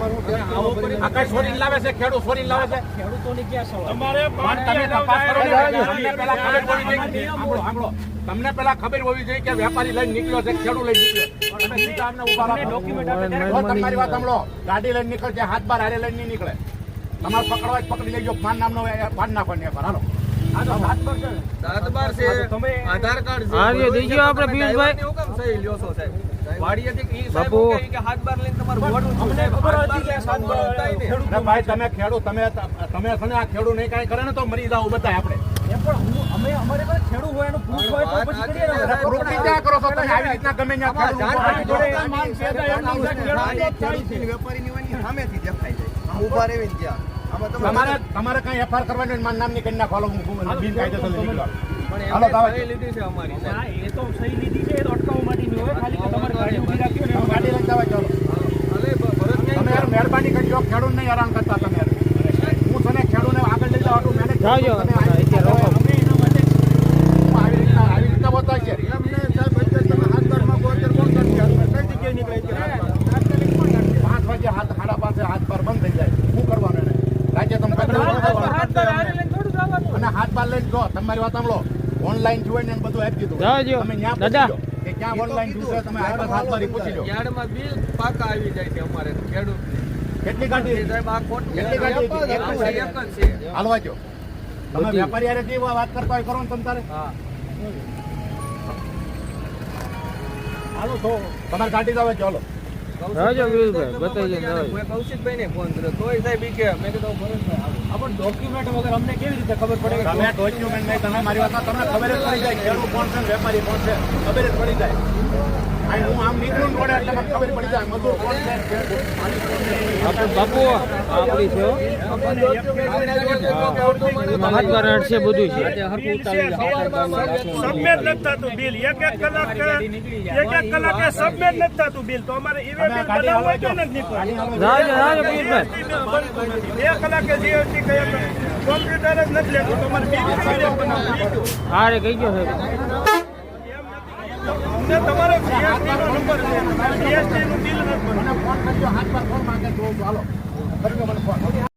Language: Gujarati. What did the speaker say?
આ કઈ છોડીને લાવે છે? ખેડૂત છોડીને લાવે છે? ખેડૂતોની ક્યાં સવાલ? તમારે તમે તપાસ કરો ને. તમને પેલા ખબર હોવી જોઈએ. સાંભળો. તમને પેલા ખબર હોવી જોઈએ કે વેપારી લઈને નીકળ્યો છે, ખેડૂત લઈને નીકળ્યો. તમે સીધા અમને ઉભા રાખો. ડોક્યુમેન્ટ આપે તમારી વાત સાંભળો. ગાડી લઈને નીકળે છે, હાથ બાર હારે લઈને નહીં નીકળે. તમારે પકડવા જ પકડી લેજો. પાન નામનો પાન નાખો ને હાલો. આધાર કાર્ડ છે. હા દઈ ગયો આપણે પિયુષભાઈ. હું કેમ સહી લ્યો છો સાહેબ? વાડીએથી ઈ સાહેબ બાપુ. કહે કે હાથ બાર લઈને તમારું વોટ અમને ખબર હતી કે સાત બાર અરે ભાઈ તમે ખેડૂત તમે છે ને આ ખેડૂત નહીં કાંઈ કરે ને તો મરી જાવ બધા આપણે. એમ પણ અમારે પાસે ખેડૂત હોય એનું proof હોય તો પછી કરીએ ને. અરે પ્રોફિટ ક્યાં કરો છો તમે? આવી રીતના ગમે ત્યાં ખેડૂત વેપારીની વાની સામેથી દેખાઈ જાય. ઊભા રહેવીને ત્યાં. આમાં તમારે કઈ એફઆર કરવાની હોય, મારું નામ ની કરી નાખો. હાલો, હું બિન કાયદેસર નીકળો. પણ હાલો, એમને દાવા સહી લીધી છે અમારી હા, સાહેબ. એ તો સહી લીધી છે, એ તો અટકાવવા માટેની હોય. ખાલી કે તમારે ગાડી ઊભી રાખી હોય ને ગાડી લઈને જવા ચાલો. ભલે ભરત તમે યાર મહેરબાની કરજો, ખેડૂત નહીં હેરાન કરતા તમે યાર. હું તને ખેડૂતને આગળ લઈ જવા મેનેજ જાજો. તમે આવી રીતના બતાવી છે. એમને સાહેબ અત્યારે તમે હાથ બાર માં કોણ કરશે? કઈ જગ્યાએ નીકળે છે હાથ બાર? 5 વાગે 5:30 હાથ બાર બંધ થઈ જાય. શું કરવાનું એને? રાજ્ય તમે પકડી અને હાથ બાર લઈને જો. તમારી વાત સાંભળો. ઓનલાઈન જોઈને એને બધું આપી દીધું. જાજો. તમે ન્યા દાદા. પૂછી લો કે ક્યાં ઓનલાઈન જોશે. તમે હાથ બાર પૂછી લો. યાર્ડમાં બિલ પાકા આવી જાય છે અમારે ખેડૂત. કેટલી ગાડી સાહેબ આ ખોટું કેટલી ગાડી હતી? એક જ છે. એક જ છે. હાલવા જો. તમે વેપારી હારે જે વાત કરતા હોય કરો ને તમે તારે. હા. હાલો તો તમારી ગાડી તો હવે ચાલો. જાજો પિયુષભાઈ, બતાવી દે. મેં કૌશિકભાઈ ને ફોન કર્યો તોય સાહેબ ઈ કે મેં કીધું ભરતભાઈ આવો. આપણ ડોક્યુમેન્ટ વગર અમને કેવી રીતે ખબર પડે કે તમે ડોક્યુમેન્ટ નહીં, તમે મારી વાત તમને ખબર જ પડી જાય ખેડૂત કોણ છે ને વેપારી કોણ છે. ખબર જ પડી જાય. અહીં હું આમ નીકળું પડે એટલે મને ખબર પડી જાય મજૂર કોણ છે, ખેડૂત માલિક કોણ છે. આપણે બાપુ આપણી છે હો. એમાં હાથ બાર છે બધું છે. સબમિટ નથી થતું બિલ. એક કલાકે સબમિટ નથી થતું બિલ. તો અમારે ઈ બિલ બનાવવા જ નથી નીકળતું. જાજો પિયુષભાઈ. 2 કલાકે જીએસટી કયા કોમ્પ્યુટર જ નથી લેતું. તમારે બિલ બનાવવું. હારે કહી ગયો સાહેબ. અમને તમારો જીએસટી નો નંબર છે. જીએસટી નું બિલ નથી. મને ફોન કરજો. હાથ પર ફોન માંગે તો હાલો કરજો મને ફોન.